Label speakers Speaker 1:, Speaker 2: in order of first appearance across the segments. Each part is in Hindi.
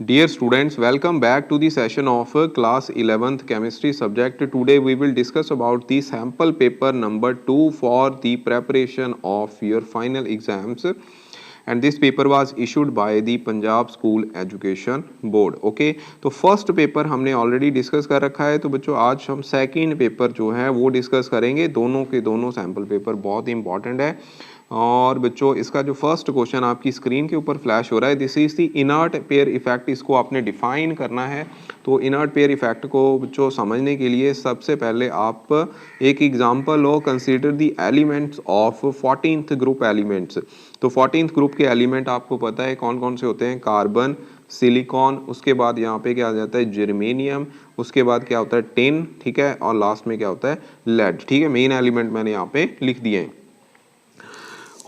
Speaker 1: Dear students, welcome back to the session of class 11th chemistry subject. Today we will discuss about the sample paper number 2 for the preparation of your final exams, and this paper was issued by the Punjab School Education Board. Okay, तो फर्स्ट पेपर हमने ऑलरेडी डिस्कस कर रखा है, तो बच्चों आज हम सेकंड पेपर जो है वो डिस्कस करेंगे। दोनों के दोनों सैम्पल पेपर बहुत ही इंपॉर्टेंट है। और बच्चों इसका जो फर्स्ट क्वेश्चन आपकी स्क्रीन के ऊपर फ्लैश हो रहा है, this is the inert pair effect. इसको आपने डिफाइन करना है। तो इनर्ट पेयर इफेक्ट को बच्चों समझने के लिए सबसे पहले आप एक example low, consider the elements of 14th group elements. तो 14th ग्रुप के एलिमेंट आपको पता है कौन कौन से होते हैं, कार्बन, सिलिकॉन, उसके बाद यहाँ पे क्या आ जाता है जर्मेनियम, उसके बाद क्या होता है टिन, ठीक है, और लास्ट में क्या होता है लेड। ठीक है, मेन एलिमेंट मैंने यहाँ पे लिख दिए हैं।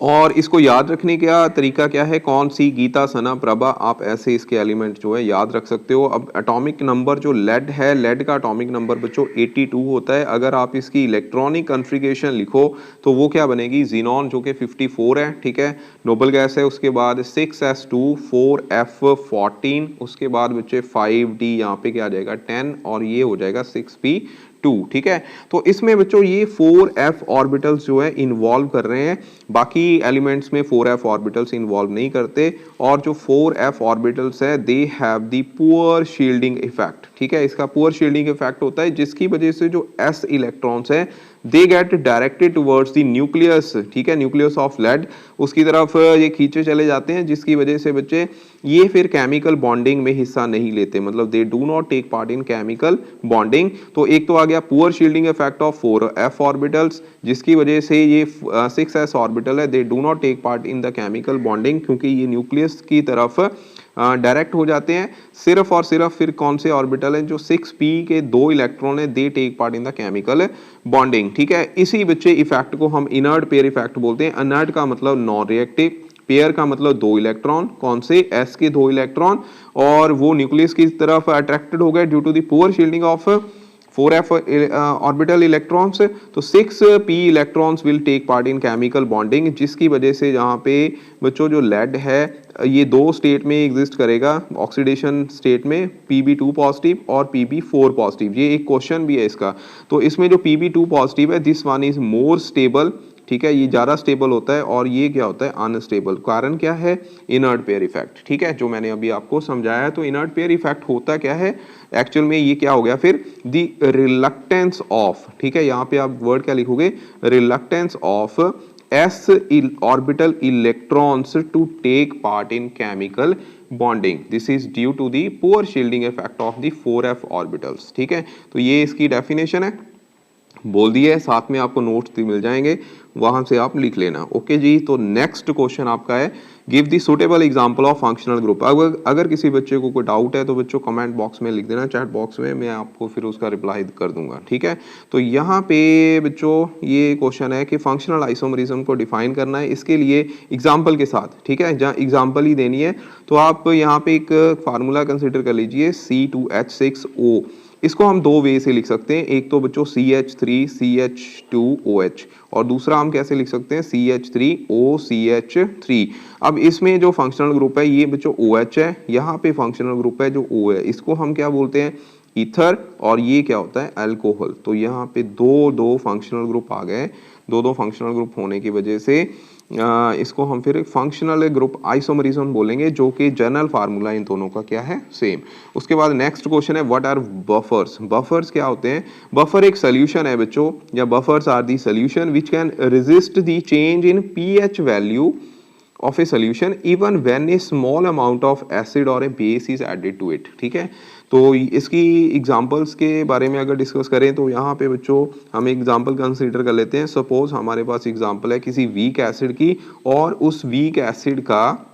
Speaker 1: और इसको याद रखने का तरीका क्या है, कौन सी, गीता, सना, प्रभा, आप ऐसे इसके एलिमेंट जो है याद रख सकते हो। अब एटॉमिक नंबर जो लेड है, लेड का एटॉमिक नंबर बच्चों 82 होता है। अगर आप इसकी इलेक्ट्रॉनिक कन्फिगरेशन लिखो तो वो क्या बनेगी, जीनॉन जो कि 54 है, ठीक है, नोबल गैस है। उसके बाद 6s2 4f14, उसके बाद बच्चे 5d, यहाँ पे क्या आ जाएगा 10, और ये हो जाएगा 6p2, ठीक है। तो इसमें बच्चों ये 4f ऑर्बिटल्स जो है इन्वॉल्व कर रहे हैं, बाकी एलिमेंट्स में 4f ऑर्बिटल्स इन्वॉल्व नहीं करते। और जो 4f ऑर्बिटल्स है they have the poor shielding effect, ठीक है, इसका पुअर शील्डिंग इफेक्ट होता है जिसकी वजह से जो s इलेक्ट्रॉन्स है they get directed towards the nucleus, ठीक है, न्यूक्लियस ऑफ लेड, उसकी तरफ ये खींचे चले जाते हैं, जिसकी वजह से बच्चे ये फिर केमिकल बॉन्डिंग में हिस्सा नहीं लेते, मतलब they do not take part in chemical bonding. तो एक तो आ गया poor shielding effect of 4f orbitals, जिसकी वजह से ये 6s ऑर्बिटल है they do not take part in the chemical bonding, क्योंकि ये न्यूक्लियस की तरफ डायरेक्ट हो जाते हैं। सिर्फ और सिर्फ फिर कौन से ऑर्बिटल हैं, जो 6p के 2 इलेक्ट्रॉन है they take part in the chemical bonding, ठीक है। इसी बच्चे इफेक्ट को हम इनर्ट पेयर इफेक्ट बोलते हैं। इनर्ट का मतलब नॉन रिएक्टिव, पेयर का मतलब 2 इलेक्ट्रॉन, कौन से, s के 2 इलेक्ट्रॉन, और वो न्यूक्लियस की तरफ अट्रैक्टेड हो गए due to the poor shielding of 4f orbital electrons. तो 6p electrons will take part in chemical bonding, जिसकी वजह से यहाँ पे बच्चों जो लेड है ये 2 स्टेट में एग्जिस्ट करेगा, ऑक्सीडेशन स्टेट में, Pb2 पॉजिटिव और Pb4 पॉजिटिव। ये एक क्वेश्चन भी है इसका। तो इसमें जो Pb2 पॉजिटिव है this one is more stable, ठीक है, ये ज़्यादा स्टेबल होता है, और ये क्या होता है अनस्टेबल। कारण क्या है, इनर्ट पेयर इफेक्ट, ठीक है, जो मैंने अभी आपको समझाया है। तो इनर्ट पेयर इफेक्ट होता क्या है एक्चुअल में, ये क्या हो गया फिर, द रिलक्टेंस ऑफ, ठीक है, यहाँ पे आप वर्ड क्या लिखोगे, reluctance of s orbital electrons to take part in chemical bonding, this is due to the poor shielding effect of the 4f orbitals, ठीक है। तो ये इसकी डेफिनेशन है, बोल दिए, साथ में आपको नोट्स भी मिल जाएंगे, वहां से आप लिख लेना। ओके जी, तो नेक्स्ट क्वेश्चन आपका है, give the suitable example of functional group. अगर किसी बच्चे को कोई डाउट है तो बच्चों कमेंट बॉक्स में लिख देना, चैट बॉक्स में, मैं आपको फिर उसका रिप्लाई कर दूंगा, ठीक है। तो यहाँ पे बच्चों ये क्वेश्चन है कि फंक्शनल आइसोमरिज्म को डिफाइन करना है, इसके लिए एग्जाम्पल के साथ, ठीक है, जहाँ एग्जाम्पल ही देनी है। तो आप यहाँ पे एक फार्मूला कंसिडर कर लीजिए, C2H6O। इसको हम 2 वे से लिख सकते हैं, एक तो बच्चों CH3CH2OH, और दूसरा हम कैसे लिख सकते हैं CH3OCH3। अब इसमें जो फंक्शनल ग्रुप है ये बच्चों OH है, यहाँ पे फंक्शनल ग्रुप है जो O है, इसको हम क्या बोलते हैं ईथर, और ये क्या होता है अल्कोहल। तो यहाँ पे दो फंक्शनल ग्रुप आ गए। दो फंक्शनल ग्रुप होने की वजह से इसको हम फिर फंक्शनल ग्रुप आइसोमरिज्म बोलेंगे, जो कि जनरल फार्मूला इन दोनों का क्या है सेम। उसके बाद नेक्स्ट क्वेश्चन है, व्हाट आर बफर्स। बफर्स क्या होते हैं, बफर एक सोल्यूशन है बच्चों, या buffers are the solution which can resist the change in pH value of a solution even when a small amount of acid or a base is added to it, ठीक है। तो इसकी एग्जांपल्स के बारे में अगर डिस्कस करें तो यहाँ पे बच्चों हम एग्जांपल कंसीडर कर लेते हैं। सपोज हमारे पास एग्जांपल है किसी वीक एसिड की, और उस वीक एसिड का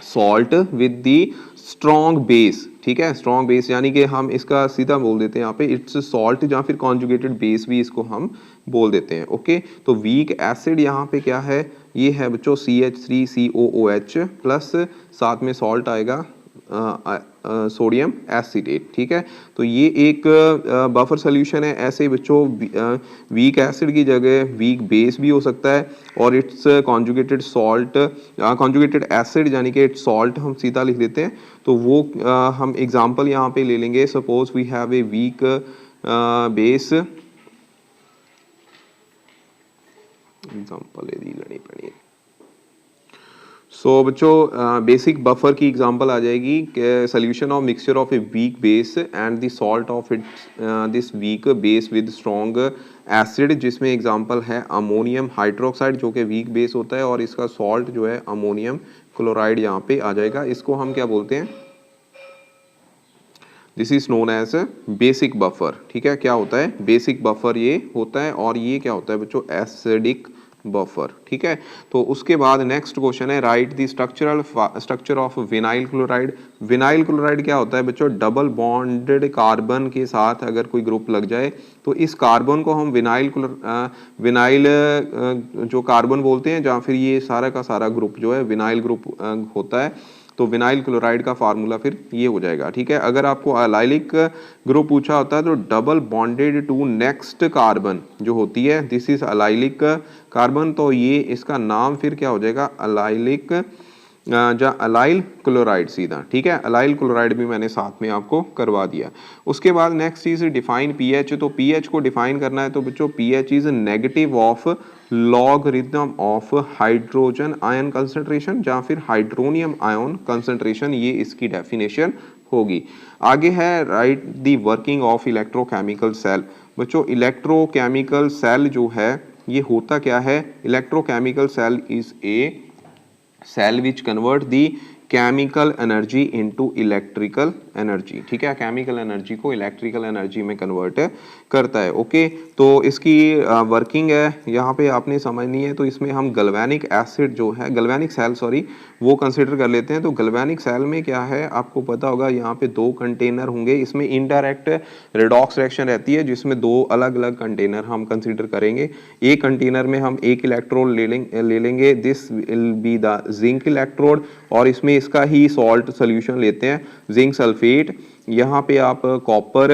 Speaker 1: salt with the strong base, ठीक है, स्ट्रॉन्ग बेस, यानी कि हम इसका सीधा बोल देते हैं यहाँ पे इट्स सॉल्ट, या फिर कॉन्जुगेटेड बेस भी इसको हम बोल देते हैं। ओके, तो वीक एसिड यहाँ पे क्या है, ये है बच्चों CH3COOH प्लस साथ में सॉल्ट आएगा सोडियम एसिटेट। ठीक है, तो ये एक बफर सोल्यूशन है। ऐसे बच्चों वीक एसिड की जगह वीक बेस भी हो सकता है, और it's conjugated salt, conjugated acid यानी कि इट्स सॉल्ट हम सीधा लिख देते हैं। तो वो हम एग्जांपल यहाँ पे ले लेंगे। Suppose we have a weak base, example दी लेनी पड़ी। सो बच्चों बेसिक बफर की एग्जांपल आ जाएगी कि solution of mixture of a weak base and the salt of it this weak base with strong acid, जिसमें एग्जांपल है अमोनियम हाइड्रोक्साइड जो कि वीक बेस होता है, और इसका सॉल्ट जो है अमोनियम क्लोराइड यहाँ पे आ जाएगा। इसको हम क्या बोलते हैं? This is known as basic buffer. ठीक है, क्या होता है? बेसिक बफर ये होता है, और ये क्या होता है बच्चों? Acidic buffer. ठीक है, तो उसके बाद नेक्स्ट क्वेश्चन है write the structure of vinyl chloride. Vinyl chloride क्या होता है बच्चों? डबल बॉन्डेड कार्बन के साथ अगर कोई ग्रुप लग जाए तो इस कार्बन को हम विनाइल जो कार्बन बोलते हैं, या फिर ये सारा का सारा ग्रुप जो है विनाइल ग्रुप होता है। तो विनाइल क्लोराइड का फार्मूला फिर ये हो जाएगा। ठीक है, अगर आपको अलाइलिक ग्रुप पूछा होता है तो double bonded to next carbon जो होती है, दिस इज अलाइलिक कार्बन, तो ये इसका नाम फिर क्या हो जाएगा? अलाइलिक अलाइल क्लोराइड सीधा। ठीक है, अलाइल क्लोराइड भी मैंने साथ में आपको करवा दिया। उसके बाद नेक्स्ट चीज डिफाइन पीएच। तो पीएच को डिफाइन करना है तो बच्चों pH is negative of logarithm of hydrogen ion concentration या फिर हाइड्रोनियम आयन कंसंट्रेशन, ये इसकी डेफिनेशन होगी। आगे है write the working of electrochemical cell. बच्चों इलेक्ट्रोकेमिकल सेल जो है ये होता क्या है? Electrochemical cell is a cell which convert the chemical energy into electrical energy. ठीक है, केमिकल एनर्जी को इलेक्ट्रिकल एनर्जी में कन्वर्ट करता है। ओके, तो इसकी वर्किंग है यहाँ पे आपने समझनी है। तो इसमें हम गैल्वेनिक एसिड जो है, गैल्वेनिक सेल सॉरी, वो कंसिडर कर लेते हैं। तो गैल्वेनिक सेल में क्या है आपको पता होगा, यहाँ पे दो कंटेनर होंगे। इसमें इनडायरेक्ट रेडॉक्स रिएक्शन रहती है जिसमें दो अलग अलग कंटेनर हम कंसिडर करेंगे। एक कंटेनर में हम एक इलेक्ट्रोड ले लेंगे, this will be the zinc electrode, और इसमें इसका ही सॉल्ट सोल्यूशन लेते हैं जिंक सल्फेट। यहाँ पे आप कॉपर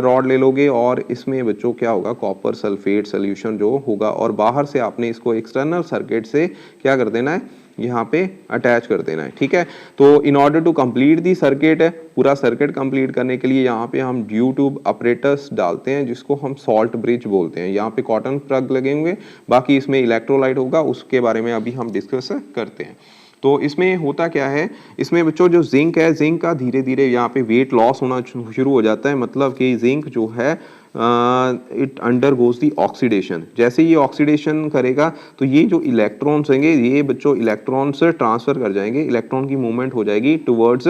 Speaker 1: रॉड ले लोगे और इसमें बच्चों क्या होगा? कॉपर सल्फेट सोल्यूशन जो होगा, और बाहर से आपने इसको एक्सटर्नल सर्किट से क्या कर देना है? यहाँ पे अटैच कर देना है। ठीक है, तो in order to complete the circuit, पूरा सर्किट कंप्लीट करने के लिए यहाँ पे हम ड्यू ट्यूब अपरेटस डालते हैं जिसको हम सॉल्ट ब्रिज बोलते हैं। यहाँ पे कॉटन प्लग लगे होंगे, बाकी इसमें इलेक्ट्रोलाइट होगा, उसके बारे में अभी हम डिस्कस करते हैं। तो इसमें होता क्या है? इसमें बच्चों जो जिंक है, जिंक का धीरे धीरे यहाँ पे वेट लॉस होना शुरू हो जाता है। मतलब कि जिंक जो है इट अंडरगोज दी ऑक्सीडेशन। जैसे ये ऑक्सीडेशन करेगा तो ये जो इलेक्ट्रॉन्स होंगे ये बच्चों इलेक्ट्रॉन्स ट्रांसफर कर जाएंगे, इलेक्ट्रॉन की मूवमेंट हो जाएगी towards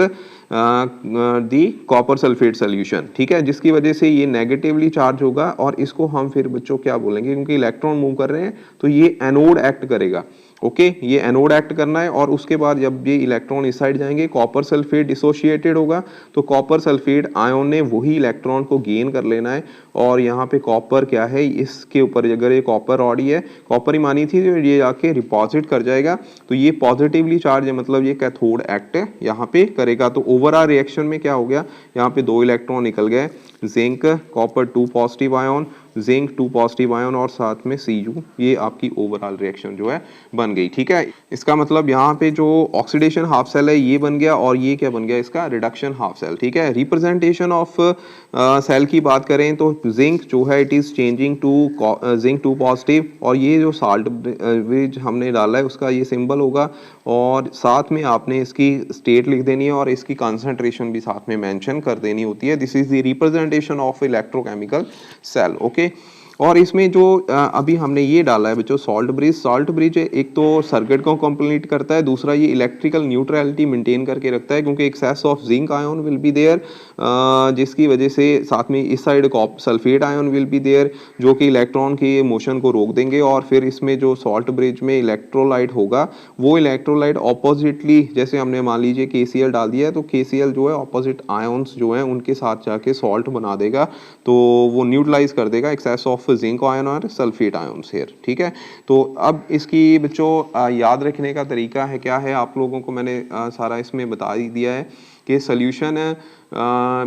Speaker 1: the copper sulphate solution. ठीक है, जिसकी वजह से ये नेगेटिवली चार्ज होगा, और इसको हम फिर बच्चों क्या बोलेंगे? क्योंकि इलेक्ट्रॉन मूव कर रहे हैं तो ये एनोड एक्ट करेगा। ओके, ये एनोड एक्ट करना है, और उसके बाद जब ये इलेक्ट्रॉन इस साइड जाएंगे कॉपर सल्फेट डिसोशिएटेड होगा, तो कॉपर सल्फेट आयन ने वही इलेक्ट्रॉन को गेन कर लेना है। और यहाँ पे कॉपर क्या है? इसके ऊपर अगर ये कॉपर रॉड ही है, कॉपर ही मानी थी, तो ये जाके डिपॉजिट कर जाएगा, तो ये पॉजिटिवली चार्ज है, मतलब ये कैथोड एक्ट यहाँ पे करेगा। तो ओवरऑल रिएक्शन में क्या हो गया? यहाँ पे दो इलेक्ट्रॉन निकल गए, zinc copper 2 positive ion, zinc 2 positive ion, और साथ में Cu, ये आपकी ओवरऑल रिएक्शन जो है बन गई। ठीक है, इसका मतलब यहाँ पे जो ऑक्सीडेशन हाफ सेल है ये बन गया, और ये क्या बन गया? इसका रिडक्शन हाफ सेल। ठीक है, रिप्रेजेंटेशन ऑफ सेल की बात करें तो जिंक जो है it is changing to zinc 2 positive, और ये जो साल्ट ब्रिज हमने डाला है उसका ये सिंबल होगा, और साथ में आपने इसकी स्टेट लिख देनी है और इसकी कंसंट्रेशन भी साथ में मेंशन कर देनी होती है। This is the representation of electrochemical cell. Okay, और इसमें जो अभी हमने ये डाला है बच्चों सॉल्ट ब्रिज एक तो सर्किट को कंप्लीट करता है, दूसरा ये इलेक्ट्रिकल न्यूट्रलिटी मेंटेन करके रखता है, क्योंकि excess of zinc ion will be there, जिसकी वजह से साथ में इस side sulphate ion will be there, जो कि इलेक्ट्रॉन के मोशन को रोक देंगे। और फिर इसमें जो सॉल्ट ब्रिज में इलेक्ट्रोलाइट होगा, वो इलेक्ट्रोलाइट ऑपोजिटली, जैसे हमने मान लीजिए KCl डाल दिया है, तो KCl जो है ऑपोजिट आयन्स जो है उनके साथ जाके सॉल्ट बना देगा, तो वो न्यूट्रलाइज कर देगा एक्सेस ऑफ जिंक आयन और सल्फेट आयन्स हियर। ठीक है, तो अब इसकी बच्चों याद रखने का तरीका है क्या है? आप लोगों को मैंने सारा इसमें बता ही दिया है कि सोल्यूशन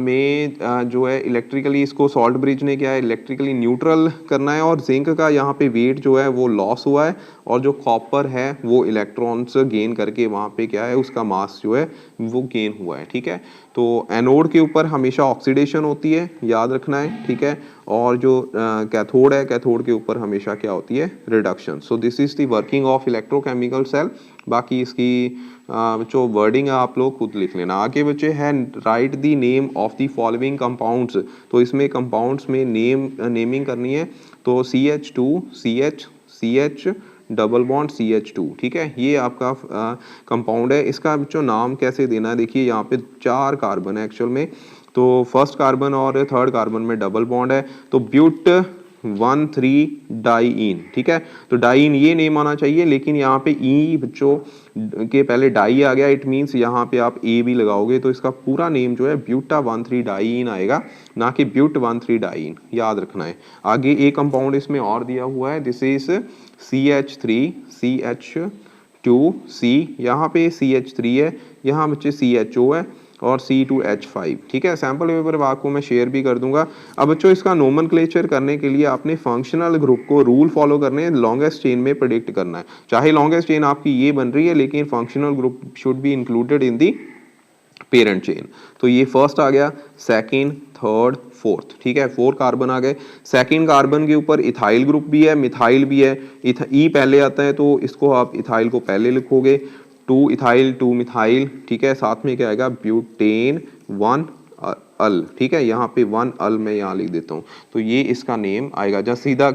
Speaker 1: में जो है इलेक्ट्रिकली इसको सॉल्ट ब्रिज ने क्या है इलेक्ट्रिकली न्यूट्रल करना है और जिंक का यहाँ पे वेट जो है वो लॉस हुआ है और जो कॉपर है वो इलेक्ट्रॉन्स गेन करके वहाँ पे क्या है उसका मास जो है वो गेन हुआ है, ठीक है। तो एनोड के ऊपर हमेशा ऑक्सीडेशन होती है, याद रखना है, ठीक है। और जो कैथोड है, कैथोड के ऊपर हमेशा क्या होती है reduction. So this is the working of electrochemical cell. बाकी इसकी जो वर्डिंग है आप लोग खुद लिख लेना। आगे बच्चे हैं right the name of the following compounds. तो इसमें कंपाउंड्स में नेमिंग करनी है। तो CH2 CH double bond CH2, ठीक है, ये आपका कंपाउंड है। इसका जो नाम कैसे देना है, देखिए यहाँ पे 4 कार्बन है एक्चुअल में। तो फर्स्ट कार्बन और थर्ड कार्बन में डबल बॉन्ड है, तो ब्यूट 1,3 डाईइन, ठीक है। तो डाईइन ये नेम आना चाहिए, लेकिन यहाँ पे ई बच्चों के पहले डाई आ गया, इट मीन्स यहाँ पे आप ए भी लगाओगे तो इसका पूरा नेम जो है ब्यूटा 1,3 डाईइन आएगा, ना कि ब्यूट 1,3 डाईइन, याद रखना है। आगे एक कंपाउंड इसमें और दिया हुआ है, दिस इज CH3 CH2C, यहाँ पे CH3 है, यहाँ बच्चे CHO है और C2H5, ठीक है। सैंपल पेपर आपको मैं शेयर भी कर दूंगा। अब बच्चों इसका नोमेनक्लेचर करने के लिए आपने फंक्शनल ग्रुप को रूल फॉलो करने हैं, लॉन्गेस्ट चेन में प्रेडिक्ट करना है। चाहे लॉन्गेस्ट चेन आपकी ये बन रही है, लेकिन functional group should be included in the parent chain. तो ये फर्स्ट आ गया, सेकेंड, थर्ड, फोर्थ, ठीक है, 4 कार्बन आ गए। सेकेंड कार्बन के ऊपर इथाइल ग्रुप भी है, मिथाइल भी है। ई पहले आता है तो इसको आप इथाइल को पहले लिखोगे, 2 इथाइल 2 मिथाइल, ठीक है। साथ में क्या आएगा ब्यूटेन 1 अल, ठीक है। यहाँ पे 1 अल मैं यहाँ लिख देता हूँ, तो ये इसका नेम आएगा। जहाँ सीधा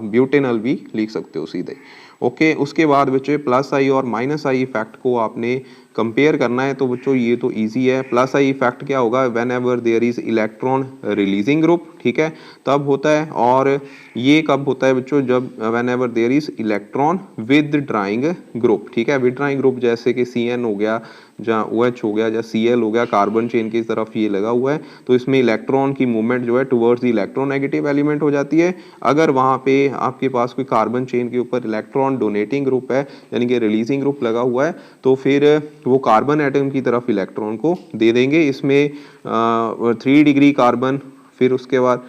Speaker 1: ब्यूटेनल भी लिख सकते हो सीधे, ओके। उसके बाद बच्चे प्लस आई और माइनस आई इफेक्ट को आपने कंपेयर करना है। तो बच्चों ये तो इजी है। प्लस आई इफेक्ट क्या होगा, whenever there is electron releasing group, ठीक है, तब होता है। और ये कब होता है बच्चों, जब whenever there is electron withdrawing group, ठीक है। विद ड्राइंग ग्रुप जैसे कि CN हो गया, जहाँ OH हो गया, जहाँ Cl हो गया, कार्बन चेन की तरफ ये लगा हुआ है, तो इसमें इलेक्ट्रॉन की मूवमेंट जो है टुवर्ड्स द इलेक्ट्रोनेगेटिव एलिमेंट हो जाती है। अगर वहाँ पे आपके पास कोई कार्बन चेन के ऊपर इलेक्ट्रॉन डोनेटिंग ग्रुप है, यानी कि रिलीजिंग ग्रुप लगा हुआ है, तो फिर वो कार्बन एटम की तरफ इलेक्ट्रॉन को दे देंगे। इसमें 3 डिग्री कार्बन, फिर उसके बाद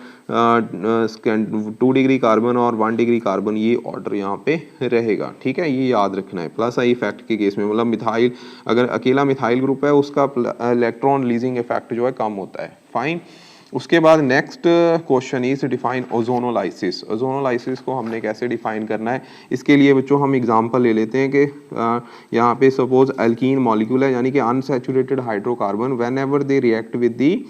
Speaker 1: 2 डिग्री कार्बन और 1 डिग्री कार्बन, ये ऑर्डर यहाँ पे रहेगा, ठीक है। ये याद रखना है प्लस आई इफेक्ट के केस में। मतलब मिथाइल, अगर अकेला मिथाइल ग्रुप है उसका इलेक्ट्रॉन रिलीजिंग इफेक्ट जो है कम होता है, फाइन। उसके बाद next question is define ozonolysis. Ozonolysis को हमने कैसे डिफाइन करना है, इसके लिए बच्चों हम एग्जांपल ले लेते हैं कि यहाँ पे सपोज एल्कीन मॉलिक्यूल है, यानी कि unsaturated hydrocarbon, when ever they react with the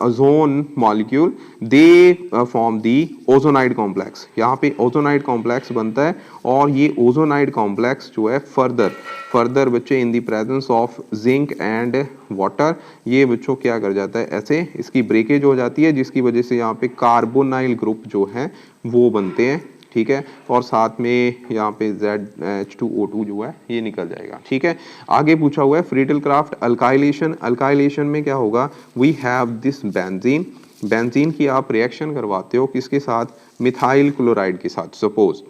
Speaker 1: ozone molecule they form the ozonide complex. यहाँ पे ओजोनाइड कॉम्प्लेक्स बनता है और ये ओजोनाइड कॉम्प्लेक्स जो है फर्दर बच्चे in the presence of zinc and water, ये बच्चों क्या कर जाता है, ऐसे इसकी ब्रेकेज हो जाती है, जिसकी वजह से यहाँ पे कार्बोनाइल ग्रुप जो है वो बनते हैं, ठीक है। और साथ में यहाँ पे ZH2O2 जो है ये निकल जाएगा, ठीक है। आगे पूछा हुआ है फ्रीडल क्राफ्ट अल्काइलेशन। अल्काइलेशन में क्या होगा, we have this benzene, benzene की आप रिएक्शन करवाते हो किसके साथ, मिथाइल क्लोराइड के साथ, suppose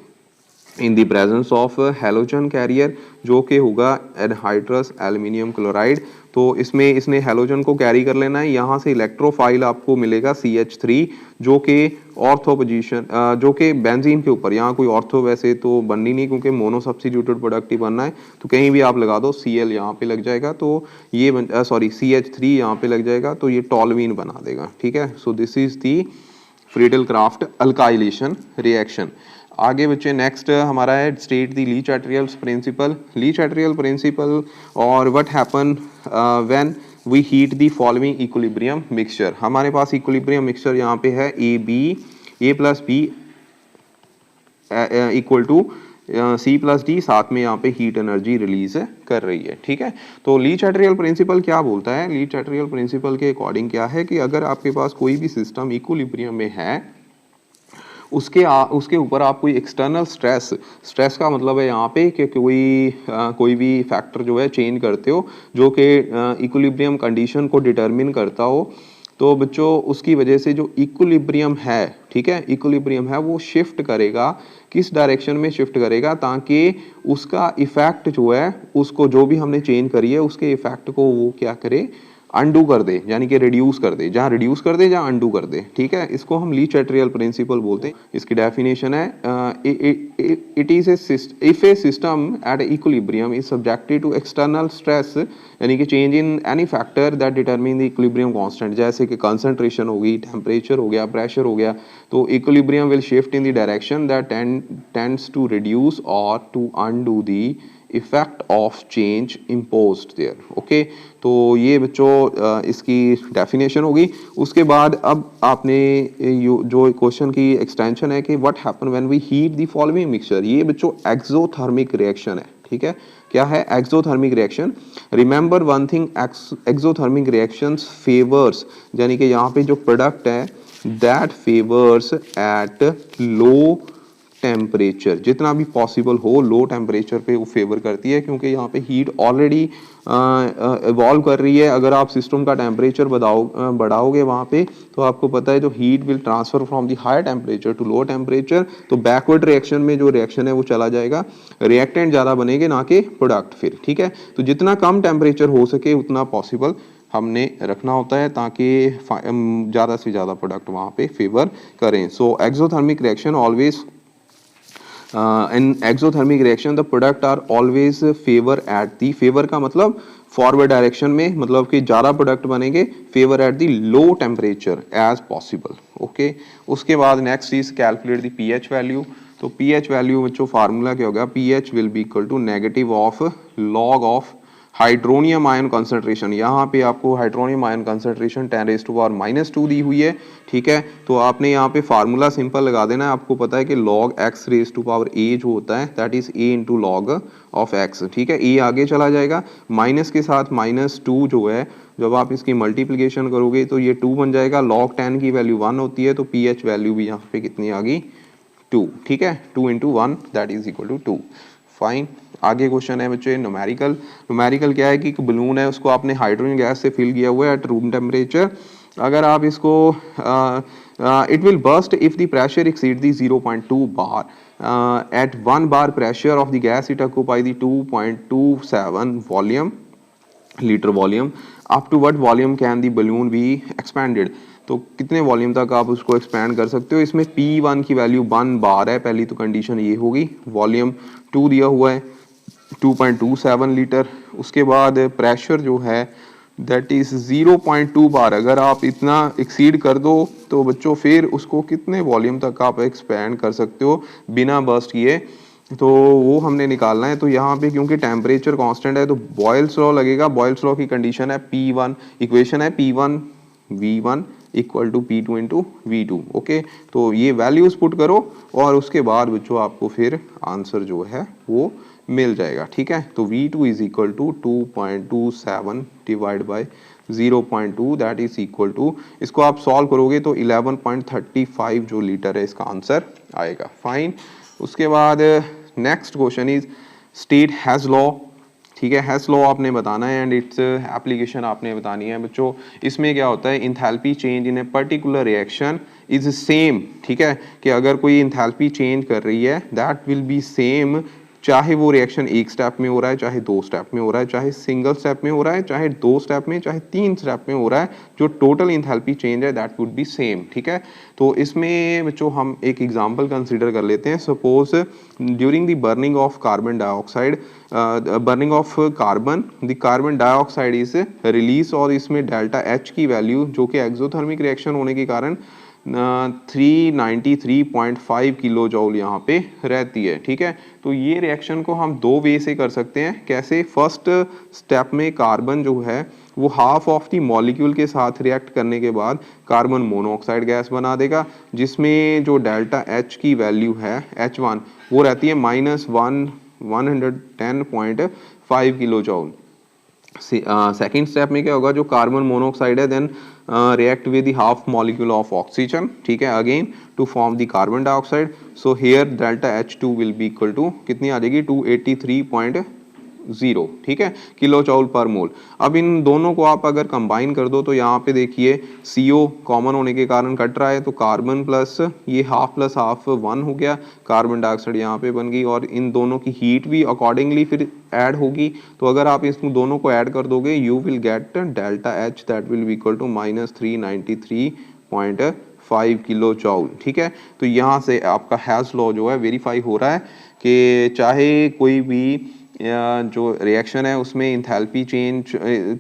Speaker 1: in the presence of halogen carrier, जो कि होगा एनहाइड्रस एल्युमिनियम क्लोराइड। तो इसमें इसने हैलोजन को कैरी कर लेना है, यहाँ से इलेक्ट्रोफाइल आपको मिलेगा CH3, जो कि ऑर्थो पोजीशन, जो कि बेंजीन के ऊपर, यहाँ कोई ऑर्थो वैसे तो बननी नहीं क्योंकि मोनो सब्स्टिट्यूटेड प्रोडक्ट ही बनना है, तो कहीं भी आप लगा दो, Cl यहाँ पे लग जाएगा, तो ये CH3 यहाँ पे लग जाएगा, तो ये टॉलवीन बना देगा, ठीक है। So this is the Friedel Crafts alkylation reaction. आगे बच्चे नेक्स्ट हमारा है state the Le Chatelier's principle. Le Chatelier principle और what happen when we heat the following equilibrium mixture. हमारे पास इक्विलिब्रियम मिक्सचर यहाँ पे है A plus B equal to C plus D, साथ में यहाँ पे हीट एनर्जी रिलीज कर रही है, ठीक है। तो ली चैटरियल प्रिंसिपल क्या बोलता है, ली चैटरियल प्रिंसिपल के अकॉर्डिंग क्या है कि अगर आपके पास कोई भी सिस्टम इक्विलिब्रियम में है, उसके ऊपर आप कोई एक्सटर्नल स्ट्रेस का मतलब है यहाँ पे कि कोई भी फैक्टर जो है चेंज करते हो जो कि इक्विलिब्रियम कंडीशन को डिटरमिन करता हो, तो बच्चों उसकी वजह से जो इक्विलिब्रियम है, ठीक है, इक्विलिब्रियम है वो शिफ्ट करेगा, किस डायरेक्शन में शिफ्ट करेगा, ताकि उसका इफेक्ट जो है, उसको जो भी हमने चेंज करी है उसके इफेक्ट को वो क्या करे, अनडू कर दे, यानी कि रिड्यूस कर दे, जहाँ रिड्यूस कर दे जहाँ अनडू कर दे, ठीक है, इसको हम ली चैटरियल प्रिंसिपल बोलते हैं। इसकी डेफिनेशन है it is if a system at equilibrium is subjected to external stress, यानी कि change in any factor that determine the equilibrium constant, जैसे कि कंसंट्रेशन होगी, टेम्परेचर हो गया, प्रेशर हो गया, तो equilibrium will shift in the direction that tends to reduce और to undo the effect of change imposed there. Okay, तो ये बच्चों इसकी डेफिनेशन होगी। उसके बाद अब आपने जो क्वेश्चन की एक्सटेंशन है कि what happen when we heat the following mixture, ये बच्चों एक्सोथर्मिक रिएक्शन है, ठीक है। क्या है exothermic reaction? Remember one thing, exothermic reactions favours, यानी कि यहाँ पे जो प्रोडक्ट है that favours at low temperature, जितना भी पॉसिबल हो लो टेम्परेचर पे वो फेवर करती है, क्योंकि यहाँ पे हीट ऑलरेडी इवॉल्व कर रही है। अगर आप सिस्टम का टेम्परेचर बढ़ाओगे वहाँ पे, तो आपको पता है जो heat will transfer from the higher temperature to low temperature, तो बैकवर्ड रिएक्शन में जो रिएक्शन है वो चला जाएगा, रिएक्टेंट ज़्यादा बनेंगे ना कि प्रोडक्ट फिर, ठीक है। तो जितना कम टेम्परेचर हो सके उतना पॉसिबल हमने रखना होता है ताकि ज़्यादा से ज़्यादा प्रोडक्ट वहाँ पे फेवर करें। So exothermic reaction always in exothermic reaction the product are always favor at the, favor का मतलब फॉरवर्ड डायरेक्शन में, मतलब कि ज़्यादा प्रोडक्ट बनेंगे, favour at the low temperature as possible. Okay, उसके बाद next is calculate the pH value. तो पीएच वैल्यू बच्चों फार्मूला क्या होगा, pH will be equal to negative of log of hydronium ion concentration. यहाँ पे आपको हाइड्रोनियम आयन कंसंट्रेशन 10⁻⁻² दी हुई है, ठीक है। तो आपने यहाँ पे फार्मूला सिंपल लगा देना है, आपको पता है कि log x⁻A जो होता है that is a into log of x, ठीक है। a आगे चला जाएगा, माइनस के साथ -2 जो है, जब आप इसकी मल्टीप्लीकेशन करोगे तो ये 2 बन जाएगा। log 10 की वैल्यू 1 होती है, तो pH वैल्यू भी यहाँ पे कितनी आ गई 2, ठीक है। 2 × 1 that is equal to 2। Fine, आगे क्वेश्चन है बच्चे न्यूमेरिकल। न्यूमेरिकल क्या है कि एक बलून है, उसको आपने हाइड्रोजन गैस से फिल किया हुआ है एट रूम टेम्परेचर। अगर आप इसको it will burst if the pressure exceed the 0.2 bar at 1 bar pressure of the gas it occupy the 2.27 volume litre volume. Up to what volume can the balloon be expanded, तो कितने वॉल्यूम तक आप उसको एक्सपैंड कर सकते हो। इसमें P1 की वैल्यू 1 बार है, पहली तो कंडीशन ये होगी। वॉल्यूम 2 दिया हुआ है 2.27 लीटर। उसके बाद प्रेशर जो है दैट इज 0.2 बार। अगर आप इतना एक्सीड कर दो तो बच्चों फिर उसको कितने वॉल्यूम तक आप एक्सपैंड कर सकते हो बिना बर्स्ट किए, तो वो हमने निकालना है। तो यहाँ पे क्योंकि टेम्परेचर कांस्टेंट है तो बॉयल्स लॉ लगेगा। बॉयल्स लॉ की कंडीशन है P1, इक्वेशन है P1 V1 equal to P2 into V2। Okay, तो ये वैल्यूज पुट करो और उसके बाद बच्चों आपको फिर आंसर जो है वो मिल जाएगा, ठीक है। तो V2 is equal to 2.27 divide by 0.2 that is equal to, इसको आप सॉल्व करोगे तो 11.35 जो लीटर है इसका आंसर आएगा। फाइन, उसके बाद next question is state has law, ठीक है। हैज लॉ आपने बताना है एंड इट्स एप्लीकेशन आपने बतानी है बच्चों। इसमें क्या होता है, enthalpy change in a particular reaction is same, ठीक है, कि अगर कोई इंथैल्पी चेंज कर रही है दैट विल बी सेम, चाहे वो रिएक्शन एक स्टेप में हो रहा है, चाहे 2 स्टेप में हो रहा है, चाहे सिंगल स्टेप में हो रहा है, चाहे 2 स्टेप में, चाहे 3 स्टेप में हो रहा है, जो टोटल इंथैल्पी चेंज है दैट वुड बी सेम, ठीक है। तो इसमें बच्चों हम एक एग्जांपल कंसीडर कर लेते हैं। Suppose during the burning of carbon dioxide, burning of carbon, the carbon dioxide is release, और इसमें डेल्टा H की वैल्यू जो कि एक्सोथर्मिक रिएक्शन होने के कारण 393.5 किलो जूल यहाँ पे रहती है, ठीक है। तो ये रिएक्शन को हम 2 वे से कर सकते हैं। कैसे? फर्स्ट स्टेप में कार्बन जो है वो हाफ ऑफ द मॉलिक्यूल के साथ रिएक्ट करने के बाद कार्बन मोनोऑक्साइड गैस बना देगा, जिसमें जो डेल्टा H की वैल्यू है H1 वो रहती है -110.5 किलो जूल। सेकेंड स्टेप में क्या होगा, जो कार्बन मोनोऑक्साइड है then react with the half molecule of oxygen, ठीक है, again to form the carbon dioxide. So here delta H2 will be equal to कितनी आ जाएगी 283.5 0, ठीक है, किलो जूल पर मोल। अब इन दोनों को आप अगर कंबाइन कर दो तो यहाँ पे देखिए CO कॉमन होने के कारण कट रहा है, तो कार्बन प्लस ये हाफ प्लस हाफ 1 हो गया, कार्बन डाइऑक्साइड यहाँ पे बन गई, और इन दोनों की हीट भी अकॉर्डिंगली फिर ऐड होगी। तो अगर आप इस दोनों को ऐड कर दोगे you will get delta H that will be equal to -393.5 kilo joule, ठीक है। तो यहाँ से आपका हैज़ लॉ जो है वेरीफाई हो रहा है कि चाहे कोई भी जो रिएक्शन है उसमें इंथैल्पी चेंज,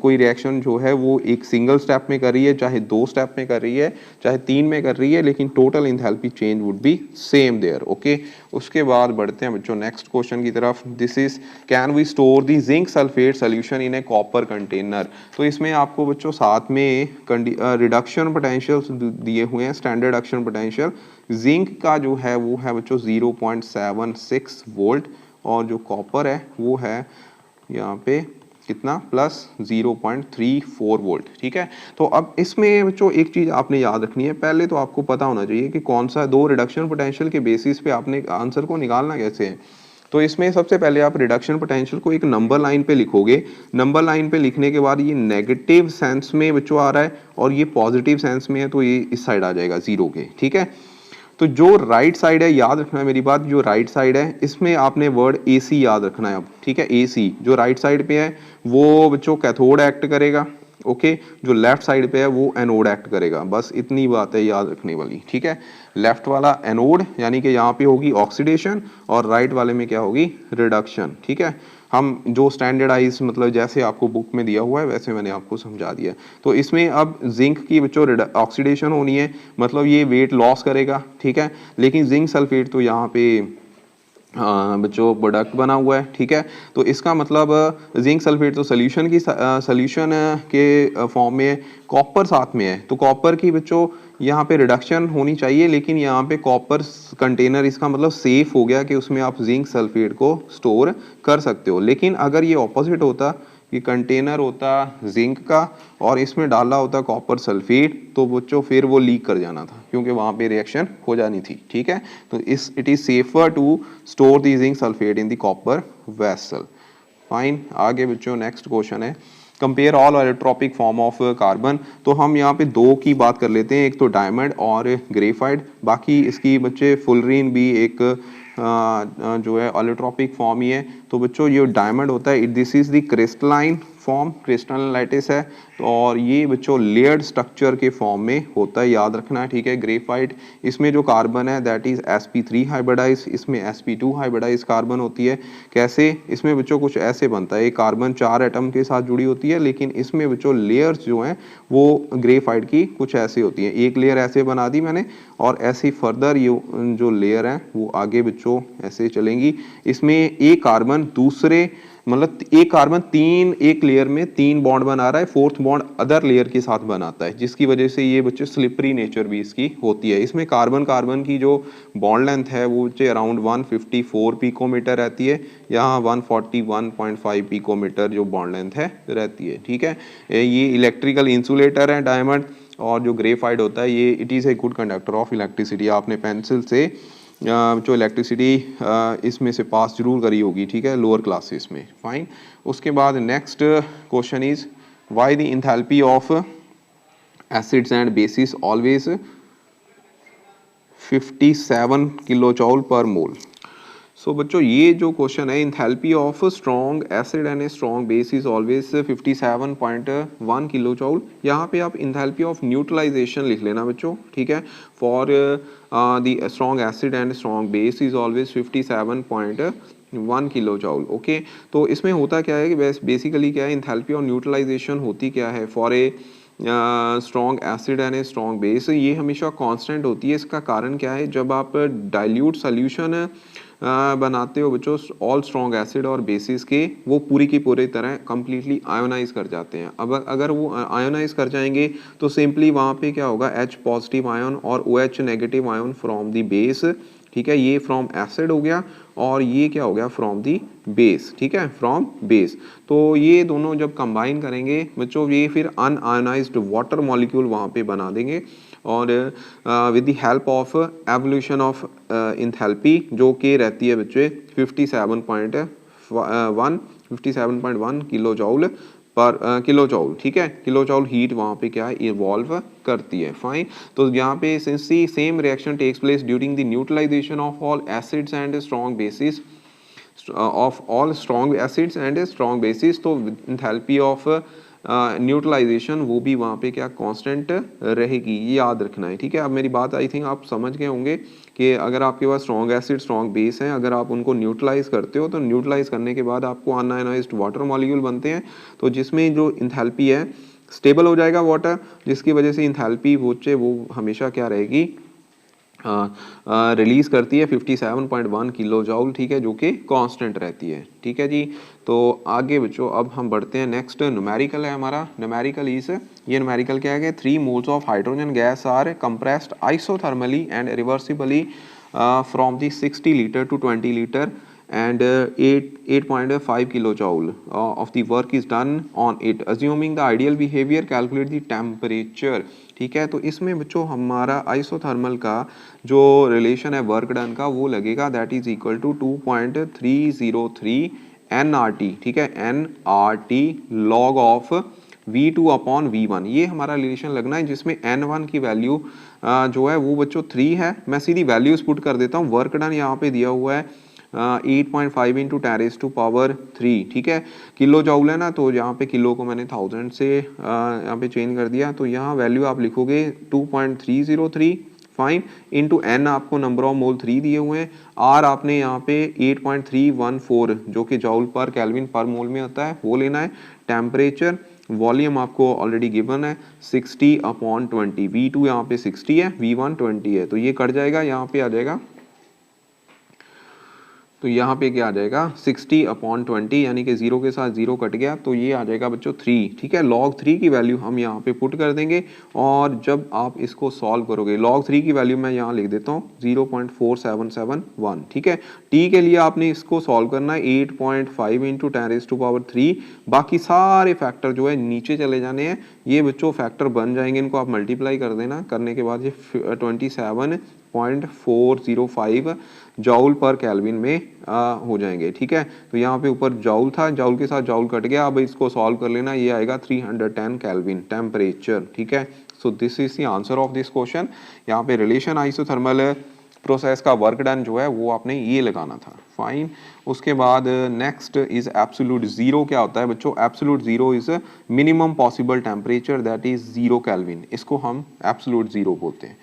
Speaker 1: कोई रिएक्शन जो है वो एक सिंगल स्टेप में कर रही है, चाहे 2 स्टेप में कर रही है, चाहे 3 में कर रही है, लेकिन total enthalpy change would be same there, okay. उसके बाद बढ़ते हैं बच्चों नेक्स्ट क्वेश्चन की तरफ। This is can we store the zinc sulphate solution in a copper container. तो इसमें आपको बच्चों साथ में रिडक्शन पोटेंशियल दिए हुए हैं, स्टैंडर्ड रिडक्शन पोटेंशियल। जिंक का जो है वो है बच्चों 0.76 वोल्ट, और जो कॉपर है वो है यहाँ पे कितना प्लस 0.34 वोल्ट, ठीक है। तो अब इसमें बच्चों एक चीज़ आपने याद रखनी है, पहले तो आपको पता होना चाहिए कि कौन सा दो रिडक्शन पोटेंशियल के बेसिस पे आपने आंसर को निकालना कैसे है। तो इसमें सबसे पहले आप रिडक्शन पोटेंशियल को एक नंबर लाइन पे लिखोगे, नंबर लाइन पे लिखने के बाद ये नेगेटिव सेंस में बच्चों आ रहा है और ये पॉजिटिव सेंस में है, तो ये इस साइड आ जाएगा 0 के, ठीक है। तो जो राइट साइड है, याद रखना है मेरी बात, जो राइट साइड है इसमें आपने वर्ड AC याद रखना है अब, ठीक है। AC जो राइट साइड पे है वो बच्चों कैथोड एक्ट करेगा, ओके। जो लेफ्ट साइड पे है वो एनोड एक्ट करेगा, बस इतनी बात है याद रखने वाली, ठीक है। लेफ्ट वाला एनोड यानी कि यहाँ पे होगी ऑक्सीडेशन, और राइट वाले में क्या होगी रिडक्शन, ठीक है। हम जो स्टैंडर्डाइज मतलब जैसे आपको बुक में दिया हुआ है वैसे मैंने आपको समझा दिया। तो इसमें अब जिंक की बच्चों ऑक्सीडेशन होनी है, मतलब ये वेट लॉस करेगा, ठीक है। लेकिन जिंक सल्फेट तो यहाँ पे बच्चों प्रोडक्ट बना हुआ है, ठीक है। तो इसका मतलब जिंक सल्फेट तो सोल्यूशन के फॉर्म में, कॉपर साथ में है, तो कॉपर की बच्चों यहाँ पे रिडक्शन होनी चाहिए, लेकिन यहाँ पे कॉपर कंटेनर इसका मतलब सेफ हो गया कि उसमें आप जिंक सल्फेट को स्टोर कर सकते हो। लेकिन अगर ये ऑपोजिट होता कि कंटेनर होता जिंक का और इसमें डाला होता कॉपर सल्फेट, तो बच्चों फिर वो लीक कर जाना था, क्योंकि वहाँ पे रिएक्शन हो जानी थी, ठीक है। तो it is safer to store the zinc sulphate in the copper vessel. Fine, आगे बच्चों नेक्स्ट क्वेश्चन है compare all allotropic form of carbon. तो हम यहाँ पे दो की बात कर लेते हैं, एक तो डायमंड और ग्रेफाइट, बाकी इसकी बच्चे फुलरीन भी एक जो है एलोट्रोपिक फॉर्म ही है। तो बच्चों ये डायमंड होता है, this is the crystalline form, crystal lattice है, और ये बच्चों लेयर्ड स्ट्रक्चर के फॉर्म में होता है, याद रखना है, ठीक है। ग्रेफाइट इसमें जो कार्बन है दैट इज sp3 हाइब्रिडाइज, इसमें sp2 हाइब्रिडाइज कार्बन होती है। कैसे, इसमें बच्चों कुछ ऐसे बनता है, कार्बन 4 एटम के साथ जुड़ी होती है, लेकिन इसमें बच्चों लेयर्स जो हैं वो ग्रेफाइट की कुछ ऐसे होती हैं, एक लेयर ऐसे बना दी मैंने, और ऐसे फर्दर ये जो लेयर है वो आगे बच्चों ऐसे चलेंगी। इसमें एक कार्बन दूसरे मतलब एक कार्बन एक लेयर में 3 बॉन्ड बना रहा है, 4th बॉन्ड अदर लेयर के साथ बनाता है, जिसकी वजह से ये बच्चे स्लिपरी नेचर भी इसकी होती है। इसमें कार्बन कार्बन की जो बॉन्ड लेंथ है वो बच्चे अराउंड 154 पिकोमीटर रहती है, यहाँ 141.5 पिकोमीटर जो बॉन्ड लेंथ है रहती है, ठीक है। ये इलेक्ट्रिकल इंसुलेटर है डायमंड, और जो ग्रेफाइट होता है ये it is a good conductor of electricity. आपने पेंसिल से जो इलेक्ट्रिसिटी इसमें से पास जरूर करी होगी, ठीक है, लोअर क्लासेस में। फाइन, उसके बाद next question is why the enthalpy of acids and bases always 57 kilo joule per mole. So बच्चों ये जो क्वेश्चन है, enthalpy of strong acid and a strong base is always 57.1 kilo joule. यहाँ पे आप इंथैल्पी ऑफ न्यूट्रलाइजेशन लिख लेना बच्चों, ठीक है। For the strong acid and strong base is always 57.1 kilo joule, okay. तो इसमें होता क्या है कि बेसिकली क्या है, इंथैल्पी ऑफ न्यूट्रलाइजेशन होती क्या है for a strong acid and a strong base, ये हमेशा कांस्टेंट होती है। इसका कारण क्या है, जब आप डाइल्यूट सोल्यूशन बनाते हो बच्चों ऑल स्ट्रॉन्ग एसिड और बेसिस के, वो पूरी की पूरी तरह कंप्लीटली आयोनाइज कर जाते हैं। अब अगर वो आयोनाइज कर जाएंगे तो सिंपली वहाँ पे क्या होगा, H पॉजिटिव आयन और OH negative ion from the base, ठीक है। ये फ्रॉम एसिड हो गया और ये क्या हो गया फ्रॉम दी बेस, ठीक है, फ्रॉम बेस। तो ये दोनों जब कंबाइन करेंगे बच्चों ये फिर अनआयोनाइज्ड वाटर मॉलिक्यूल वहाँ पे बना देंगे, और with the help of evolution of enthalpy जो कि रहती है बच्चे 57.1 57.1 किलो जॉल पर किलो जॉल, ठीक है, किलो जॉल हीट वहाँ पे क्या है इवॉल्व करती है। फाइन, तो यहाँ पे since the same reaction takes place during the neutralization of all acids and strong bases of all strong acids and strong bases, तो एंथैल्पी ऑफ न्यूट्रलाइजेशन वो भी वहाँ पे क्या कांस्टेंट रहेगी, ये याद रखना है, ठीक है। अब मेरी बात आई थिंक आप समझ गए होंगे कि अगर आपके पास स्ट्रॉन्ग एसिड स्ट्रॉन्ग बेस हैं, अगर आप उनको न्यूट्रलाइज करते हो तो न्यूट्रलाइज करने के बाद आपको अनआयनाइज्ड वाटर मॉलिक्यूल बनते हैं, तो जिसमें जो इंथैल्पी है स्टेबल हो जाएगा वाटर, जिसकी वजह से इंथैल्पी वो हमेशा क्या रहेगी रिलीज करती है 57.1 किलो जॉल, ठीक है, जो कि कांस्टेंट रहती है, ठीक है जी। तो आगे बच्चों अब हम बढ़ते हैं, नेक्स्ट न्यूमेरिकल है हमारा। न्यूमेरिकल ये न्यूमेरिकल क्या है, 3 moles of hydrogen gas are compressed isothermally and reversibly from the 60 litre to 20 litre and 8.5 kilojoule of the work is done on it, assuming the ideal behavior, calculate the temperature, ठीक है। तो इसमें बच्चों हमारा आइसोथर्मल का जो रिलेशन है वर्क डन का वो लगेगा, that is equal to 2.303 nRT, ठीक है, nRT log of V2 upon V1, ये हमारा रिलेशन लगना है, जिसमें N1 की वैल्यू जो है वो बच्चों 3 है। मैं सीधी वैल्यूज पुट कर देता हूँ। वर्क डन यहाँ पे दिया हुआ है 8.5 × 10⁻3, ठीक है, किलो जॉउल है ना, तो यहाँ पे किलो को मैंने 1000 से यहाँ पे चेंज कर दिया, तो यहाँ वैल्यू आप लिखोगे 2.303 फाइन इंटू एन, आपको नंबर ऑफ मोल 3 दिए हुए हैं, आर आपने यहाँ पे 8.314 जो कि जॉउल पर केल्विन पर मोल में होता है वो लेना है। टेम्परेचर वॉल्यूम आपको ऑलरेडी गिवन है 60/20, V2 यहाँ पे 60 है, V1 20 है, तो ये कट जाएगा, यहाँ पे आ जाएगा, तो यहाँ पे क्या आ जाएगा 60/20, यानी कि 0 के साथ 0 कट गया, तो ये आ जाएगा बच्चों 3, ठीक है। log 3 की वैल्यू हम यहाँ पे पुट कर देंगे, और जब आप इसको सॉल्व करोगे log 3 की वैल्यू मैं यहाँ लिख देता हूँ 0.4771, ठीक है। t के लिए आपने इसको सॉल्व करना है 8.5 × 10⁻3, बाकी सारे फैक्टर जो है नीचे चले जाने हैं, ये बच्चों फैक्टर बन जाएंगे, इनको आप मल्टीप्लाई कर देना, करने के बाद ये 27.405 जॉउल पर केल्विन में हो जाएंगे, ठीक है। तो यहाँ पे ऊपर जॉउल था, जॉउल के साथ जॉउल कट गया, अब इसको सॉल्व कर लेना, ये आएगा 310 केल्विन टेम्परेचर, ठीक है। So this is the answer of this question. यहाँ पे रिलेशन आइसोथर्मल प्रोसेस का वर्क डन जो है वो आपने ये लगाना था, फाइन। उसके बाद नेक्स्ट इज एब्सोल्यूट जीरो। क्या होता है बच्चों, absolute zero is minimum possible temperature, that is 0 kelvin, इसको हम एब्सोल्यूट जीरो बोलते हैं।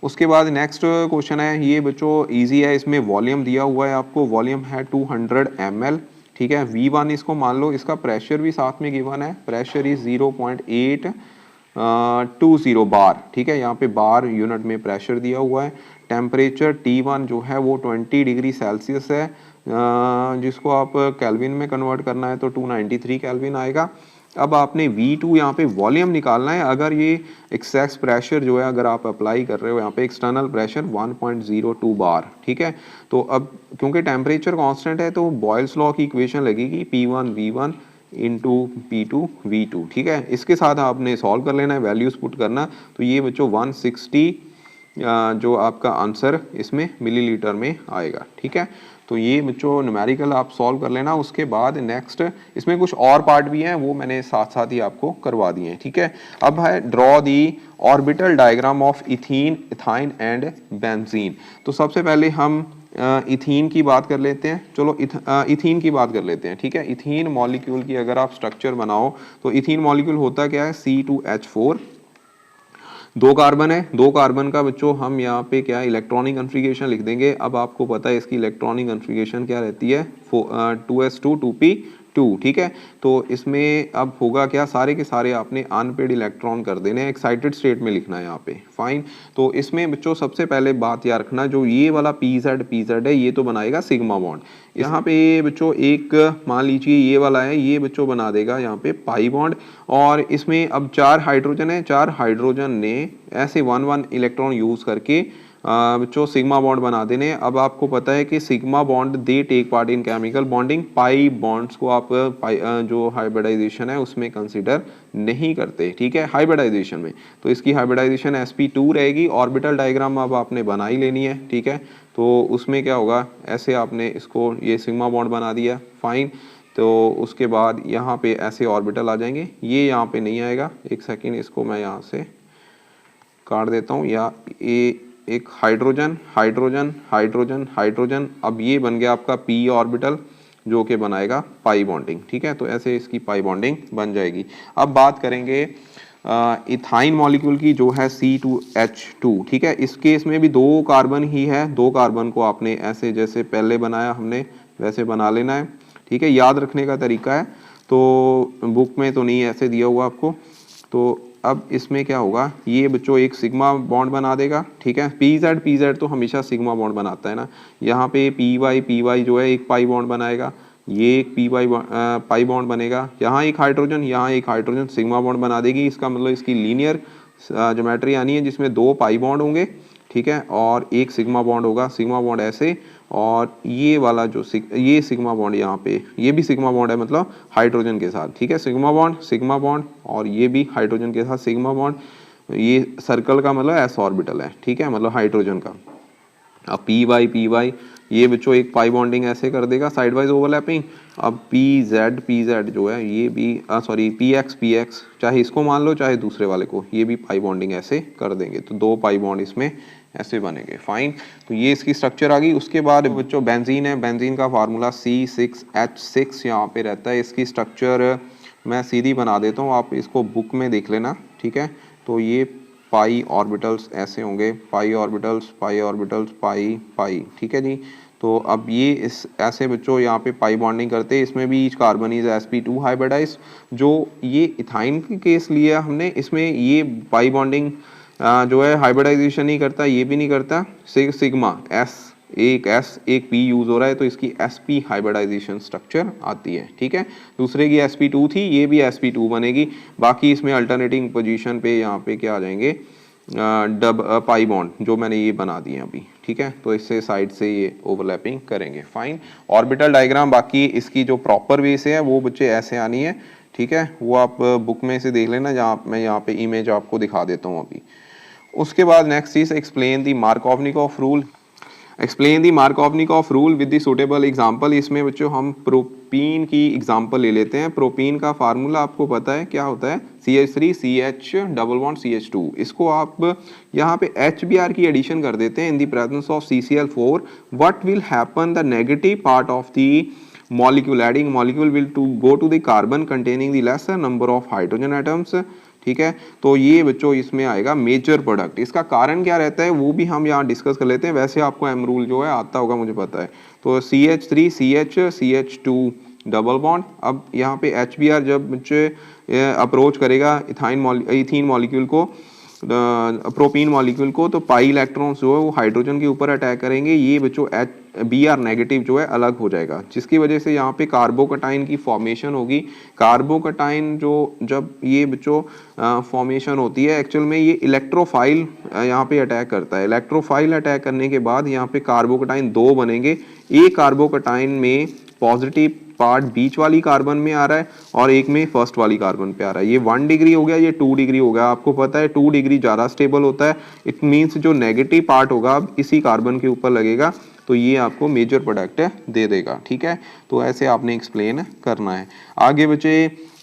Speaker 1: उसके बाद नेक्स्ट क्वेश्चन है, ये बच्चों इजी है, इसमें वॉल्यूम दिया हुआ है आपको, वॉल्यूम है 200 ml, ठीक है। V1 इसको मान लो, इसका प्रेशर भी साथ में गिवन है, प्रेशर इज 0.820 बार, ठीक है, यहाँ पे बार यूनिट में प्रेशर दिया हुआ है। टेम्परेचर T1 जो है वो 20 डिग्री सेल्सियस है, जिसको आप केल्विन में कन्वर्ट करना है तो 293 केल्विन आएगा। अब आपने V2 यहाँ पे वॉल्यूम निकालना है, अगर ये एक्सेस प्रेशर जो है अगर आप अप्लाई कर रहे हो यहाँ पे एक्सटर्नल प्रेशर 1.02 बार, ठीक है। तो अब क्योंकि टेम्परेचर कांस्टेंट है तो बॉयल्स लॉ की इक्वेशन लगेगी P1 V1 into P2 V2, ठीक है। इसके साथ आपने सॉल्व कर लेना है, वैल्यूज पुट करना, तो ये बच्चों 160 जो आपका आंसर इसमें मिलीलीटर में आएगा, ठीक है। तो ये बच्चों न्यूमेरिकल आप सॉल्व कर लेना। उसके बाद नेक्स्ट इसमें कुछ और पार्ट भी हैं, वो मैंने साथ साथ ही आपको करवा दिए हैं, ठीक है। अब है draw the orbital diagram of ethene, ethyne and benzene. तो सबसे पहले हम इथीन की बात कर लेते हैं, चलो इथीन की बात कर लेते हैं, ठीक है। इथीन मॉलिक्यूल की अगर आप स्ट्रक्चर बनाओ तो इथीन मॉलिक्यूल होता क्या है, C2H4, 2 कार्बन है, 2 कार्बन का बच्चों हम यहाँ पे क्या है इलेक्ट्रॉनिक कन्फिगरेशन लिख देंगे। अब आपको पता है इसकी इलेक्ट्रॉनिक कन्फिगरेशन क्या रहती है, 2s2 2p2, ठीक है। तो इसमें अब होगा क्या, सारे के सारे आपने अनपेड इलेक्ट्रॉन कर देने हैं, एक्साइटेड स्टेट में लिखना है यहाँ पे, फाइन। तो इसमें बच्चों सबसे पहले बात याद रखना, जो ये वाला pz है ये तो बनाएगा सिग्मा बॉन्ड। यहाँ पे बच्चों एक मान लीजिए ये वाला है, ये बच्चों बना देगा यहाँ पे पाई बॉन्ड, और इसमें अब 4 हाइड्रोजन है, 4 हाइड्रोजन ने ऐसे 1 इलेक्ट्रॉन यूज करके बच्चों सिग्मा बॉन्ड बना देने। अब आपको पता है कि sigma bond they take part in chemical bonding, pi bonds को आप जो हाइब्रिडाइजेशन है उसमें कंसीडर नहीं करते, ठीक है, हाइब्रिडाइजेशन में। तो इसकी हाइब्रिडाइजेशन sp2 रहेगी। ऑर्बिटल डायग्राम अब आपने बना ही लेनी है, ठीक है। तो उसमें क्या होगा, ऐसे आपने इसको ये सिग्मा बॉन्ड बना दिया, फाइन। तो उसके बाद यहाँ पे ऐसे ऑर्बिटल आ जाएंगे, ये यहाँ पे नहीं आएगा, एक सेकेंड इसको मैं यहाँ से काट देता हूँ, या ये एक हाइड्रोजन हाइड्रोजन हाइड्रोजन हाइड्रोजन, अब ये बन गया आपका पी ऑर्बिटल जो कि बनाएगा पाई बॉन्डिंग। ठीक है, तो ऐसे इसकी पाई बॉन्डिंग बन जाएगी। अब बात करेंगे इथाइन मॉलिक्यूल की जो है C2H2। ठीक है, इस केस में भी 2 कार्बन ही है, 2 कार्बन को आपने ऐसे जैसे पहले बनाया हमने वैसे बना लेना है। ठीक है, याद रखने का तरीका है, तो बुक में तो नहीं ऐसे दिया हुआ आपको। तो अब इसमें क्या होगा, ये बच्चों एक सिग्मा बॉन्ड बना देगा। ठीक है, पी जेड तो हमेशा सिग्मा बॉन्ड बनाता है ना, यहाँ पे पी वाई जो है एक पाई बॉन्ड बनाएगा, ये एक पी वाई पाई बॉन्ड बनेगा, यहाँ एक हाइड्रोजन सिग्मा बॉन्ड बना देगी। इसका मतलब इसकी लीनियर ज्योमेट्री आनी है जिसमें 2 पाई बॉन्ड होंगे। ठीक है, और एक सिग्मा बॉन्ड होगा, सिग्मा बॉन्ड ऐसे, और ये वाला जो ये सिग्मा बॉन्ड यहाँ पे, ये भी सिग्मा बॉन्ड है मतलब हाइड्रोजन के साथ। ठीक है, सिग्मा बॉन्ड, और ये भी हाइड्रोजन के साथ सिग्मा बॉन्ड। ये सर्कल का मतलब एस ऑर्बिटल है। ठीक है, मतलब हाइड्रोजन का। अब पी वाई ये बच्चों एक पाई बॉन्डिंग ऐसे कर देगा, साइड वाइज ओवरलैपिंग। अब पी जेड जो है ये भी सॉरी पी एक्स, चाहे इसको मान लो चाहे दूसरे वाले को, ये भी पाई बॉन्डिंग ऐसे कर देंगे, तो 2 पाई बॉन्ड इसमें ऐसे बनेंगे। फाइन, तो ये इसकी स्ट्रक्चर आ गई। उसके बाद बच्चों बेंजीन है, बेंजीन का फार्मूला C6H6 यहाँ पे रहता है। इसकी स्ट्रक्चर मैं सीधी बना देता हूँ, आप इसको बुक में देख लेना। ठीक है, तो ये पाई ऑर्बिटल्स ऐसे होंगे, पाई ऑर्बिटल्स पाई। ठीक है जी, तो अब ये इस ऐसे बच्चों यहाँ पे पाई बॉन्डिंग करते हैं। इसमें भी each carbon is sp2 hybridise. जो ये इथाइन के केस लिया हमने, इसमें ये पाई बॉन्डिंग जो है हाइब्रिडाइजेशन नहीं करता, ये भी नहीं करता। सिग्मा एस एक पी यूज हो रहा है, तो इसकी sp हाइब्रिडाइजेशन स्ट्रक्चर आती है। ठीक है, दूसरे की sp2 थी, ये भी sp2 बनेगी। बाकी इसमें अल्टरनेटिंग पोजीशन पे यहाँ पे क्या आ जाएंगे, पाई बॉन्ड जो मैंने ये बना दिए अभी। ठीक है, तो इससे साइड से ये ओवरलैपिंग करेंगे। फाइन, ऑर्बिटल डायग्राम बाकी इसकी जो प्रॉपर वे से है वो बच्चे ऐसे आनी है। ठीक है, वो आप बुक में से देख लेना, जहाँ मैं यहाँ पे इमेज आपको दिखा देता हूँ अभी। उसके बाद नेक्स्ट चीज explain the Markovnikov rule. Explain the Markovnikov rule with the suitable example. इसमें बच्चों हम प्रोपीन की एग्जांपल ले लेते हैं। प्रोपीन का फार्मूला आपको पता है क्या होता है, CH3 CH double bond CH2। इसको आप यहाँ पे HBr की एडिशन कर देते हैं इन the presence of CCl4। What will happen, the negative part of the molecule adding molecule will to go to the carbon containing the lesser number of hydrogen atoms। ठीक है, तो ये बच्चों इसमें आएगा मेजर प्रोडक्ट। इसका कारण क्या रहता है वो भी हम यहाँ डिस्कस कर लेते हैं। वैसे आपको एम रूल जो है आता होगा, मुझे पता है। तो CH3 CH2 डबल बॉन्ड। अब यहाँ पे HBr जब बच्चे अप्रोच करेगा इथीन मॉलिक्यूल को, प्रोपीन मॉलिक्यूल को, तो पाई इलेक्ट्रॉन्स जो है वो हाइड्रोजन के ऊपर अटैक करेंगे। ये बच्चों Br नेगेटिव जो है अलग हो जाएगा, जिसकी वजह से यहाँ पे कार्बोकटाइन की फॉर्मेशन होगी। कार्बोकटाइन जो जब ये बच्चों फॉर्मेशन होती है, एक्चुअल में ये इलेक्ट्रोफाइल यहाँ पे अटैक करता है। इलेक्ट्रोफाइल अटैक करने के बाद यहाँ पे कार्बोकटाइन 2 बनेंगे। एक कार्बोकटाइन में पॉजिटिव पार्ट बीच वाली कार्बन में आ रहा है और एक में फर्स्ट वाली कार्बन पे आ रहा है। ये 1 डिग्री हो गया, ये 2 डिग्री हो गया। आपको पता है 2 डिग्री ज़्यादा स्टेबल होता है। इट मीन्स जो नेगेटिव पार्ट होगा अब इसी कार्बन के ऊपर लगेगा, तो ये आपको मेजर प्रोडक्ट दे देगा। ठीक है, तो ऐसे आपने एक्सप्लेन करना है। आगे बचे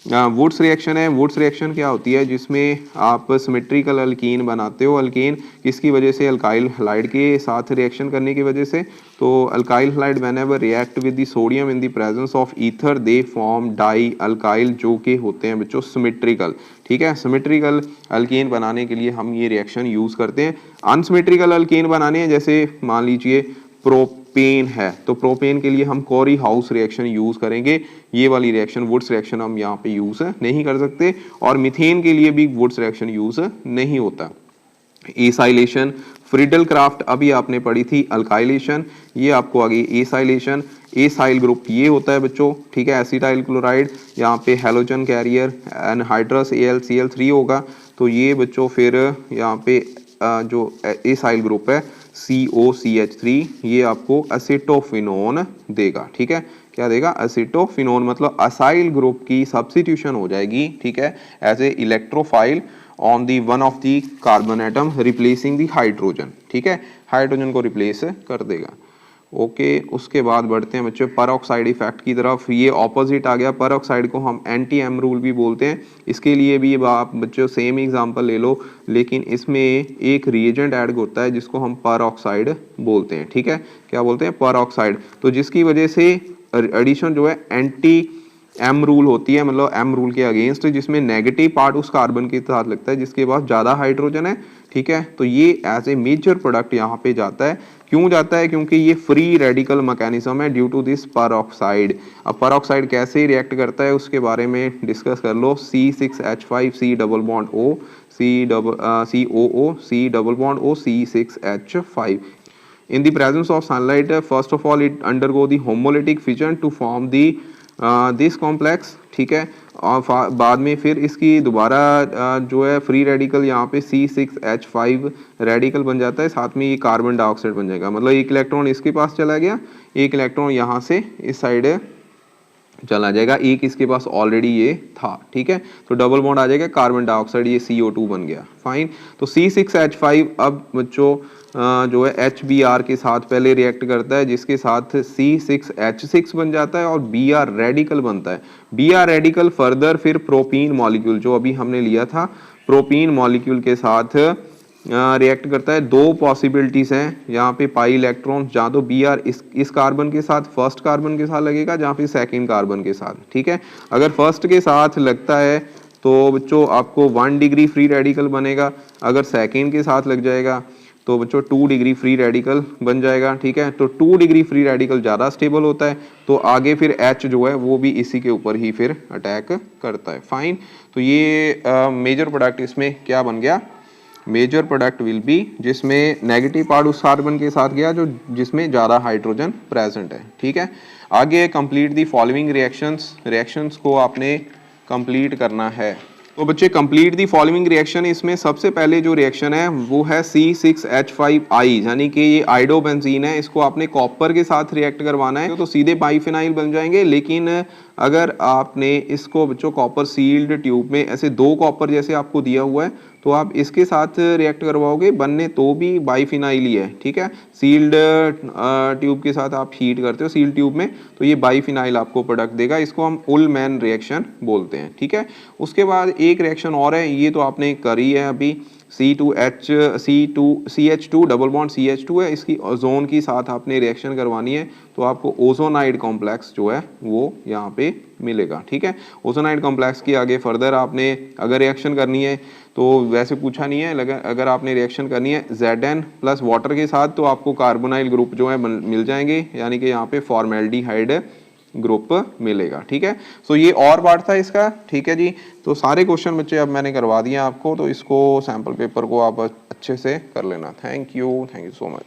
Speaker 1: वुड्स रिएक्शन है। वुड्स रिएक्शन क्या होती है, जिसमें आप सिमेट्रिकल अल्कीन बनाते हो। अल्केन किसकी वजह से, अल्काइल हैलाइड के साथ रिएक्शन करने की वजह से। तो alkyl halide whenever react with the sodium in the presence of ether they form die alkyl, जो के होते हैं बच्चों सिमेट्रिकल। ठीक है, सिमेट्रिकल अल्केन बनाने के लिए हम ये रिएक्शन यूज करते हैं। अनसिमेट्रिकल अल्केन बनाने हैं, जैसे मान लीजिए प्रोपेन है, तो प्रोपेन के लिए हम कोरी हाउस रिएक्शन यूज करेंगे। ये वाली रिएक्शन वुड्स रिएक्शन हम यहाँ पे यूज नहीं कर सकते। और मीथेन के लिए भी वुड्स रिएक्शन यूज नहीं होता। एसाइलेशन, फ्रीडल क्राफ्ट अभी आपने पढ़ी थी। अल्काइलेशन, ये आपको आ गई एसाइलेशन। एसाइल ग्रुप ये होता है बच्चों, ठीक है, एसिटाइल क्लोराइड, यहाँ पे हेलोजन कैरियर एनहाइड्रस AlCl3 होगा। तो ये बच्चों फिर यहाँ पे जो एसाइल ग्रुप है COCH3, ये आपको एसिटोफिनोन देगा। ठीक है, क्या देगा, एसिटोफिनोन, मतलब असाइल ग्रुप की सब्स्टिट्यूशन हो जाएगी। ठीक है, as a electrophile on the one of the carbon atom replacing the hydrogen. ठीक है, हाइड्रोजन को रिप्लेस कर देगा। ओके उसके बाद बढ़ते हैं बच्चों पर ऑक्साइड इफेक्ट की तरफ। ये ऑपोजिट आ गया, पर ऑक्साइड को हम एंटी एम रूल भी बोलते हैं। इसके लिए भी आप बच्चों सेम एग्जांपल ले लो, लेकिन इसमें एक रिएजेंट ऐड होता है जिसको हम पर ऑक्साइड बोलते हैं। ठीक है, क्या बोलते हैं? पर ऑक्साइड। तो जिसकी वजह से एडिशन जो है एंटी एम रूल होती है, मतलब एम रूल के अगेंस्ट, जिसमें नेगेटिव पार्ट उस कार्बन के साथ लगता है जिसके पास ज़्यादा हाइड्रोजन है। ठीक है, तो ये एज ए मेजर प्रोडक्ट यहाँ पे जाता है। क्यों जाता है? क्योंकि ये फ्री रेडिकल मैकेनिज्म है ड्यू टू दिस पर ऑक्साइड। अब पर ऑक्साइड कैसे रिएक्ट करता है उसके बारे में डिस्कस कर लो। C6H5 C double bond O COO C double bond O C6H5 in the presence of sunlight, first of all it undergo the homolytic fission to form the this complex. ठीक है, और बाद में फिर इसकी दोबारा जो है फ्री रेडिकल यहाँ पे C6H5 रेडिकल बन जाता है, साथ में ये कार्बन डाइऑक्साइड बन जाएगा। मतलब एक इलेक्ट्रॉन इसके पास चला गया, एक इलेक्ट्रॉन यहाँ से इस साइड चला जाएगा, एक इसके पास ऑलरेडी ये था। ठीक है, तो डबल बॉन्ड आ जाएगा, कार्बन डाइऑक्साइड ये CO2 बन गया। फाइन, तो C6H5 अब बच्चों जो है HBr के साथ पहले रिएक्ट करता है, जिसके साथ C6H6 बन जाता है और Br रेडिकल बनता है। Br रेडिकल फर्दर फिर प्रोपीन मॉलिक्यूल जो अभी हमने लिया था, प्रोपीन मॉलिक्यूल के साथ रिएक्ट करता है। दो पॉसिबिलिटीज हैं यहाँ पे पाई इलेक्ट्रॉन, जहाँ तो Br इस कार्बन के साथ फर्स्ट कार्बन के साथ लगेगा, जहाँ पे सेकेंड कार्बन के साथ। ठीक है, अगर फर्स्ट के साथ लगता है तो बच्चों आपको 1 डिग्री फ्री रेडिकल बनेगा, अगर सेकेंड के साथ लग जाएगा तो बच्चों 2 डिग्री फ्री रेडिकल बन जाएगा। ठीक है, तो 2 डिग्री फ्री रेडिकल ज़्यादा स्टेबल होता है, तो आगे फिर H जो है वो भी इसी के ऊपर ही फिर अटैक करता है। फाइन, तो ये मेजर प्रोडक्ट इसमें क्या बन गया? मेजर प्रोडक्ट विल बी जिसमें नेगेटिव पार्ट उस कार्बन के साथ गया जो जिसमें ज़्यादा हाइड्रोजन प्रेजेंट है। ठीक है, आगे कंप्लीट दी फॉलोइंग रिएक्शंस को आपने कंप्लीट करना है। तो बच्चे कंप्लीट दी फॉलोइंग रिएक्शन, इसमें सबसे पहले जो रिएक्शन है वो है C6H5I, यानी कि ये आइडोबेंजीन है, इसको आपने कॉपर के साथ रिएक्ट करवाना है तो सीधे बाइफिनाइल बन जाएंगे। लेकिन अगर आपने इसको बच्चों कॉपर सील्ड ट्यूब में ऐसे 2 कॉपर जैसे आपको दिया हुआ है तो आप इसके साथ रिएक्ट करवाओगे, बनने तो भी बाइफिनाइल ही है। ठीक है, सील्ड ट्यूब के साथ आप हीट करते हो सील्ड ट्यूब में तो ये बाइफिनाइल आपको प्रोडक्ट देगा, इसको हम उलमैन रिएक्शन बोलते हैं। ठीक है, उसके बाद एक रिएक्शन और है, ये तो आपने करी है अभी, CH2 डबल बॉन्ड CH2 है, इसकी ओजोन की साथ आपने रिएक्शन करवानी है तो आपको ओजोनाइड कॉम्प्लेक्स जो है वो यहाँ पे मिलेगा। ठीक है, ओजोनाइड कॉम्प्लेक्स की आगे फर्दर आपने अगर रिएक्शन करनी है तो वैसे पूछा नहीं है, अगर आपने रिएक्शन करनी है Zn प्लस वाटर के साथ तो आपको कार्बोनाइल ग्रुप जो है मिल जाएंगे, यानी कि यहाँ पे फॉर्मेल्डिहाइड ग्रुप मिलेगा। ठीक है, सो ये और पार्ट था इसका। ठीक है जी, तो सारे क्वेश्चन बच्चे अब मैंने करवा दिए आपको, तो इसको सैम्पल पेपर को आप अच्छे से कर लेना। Thank you so much.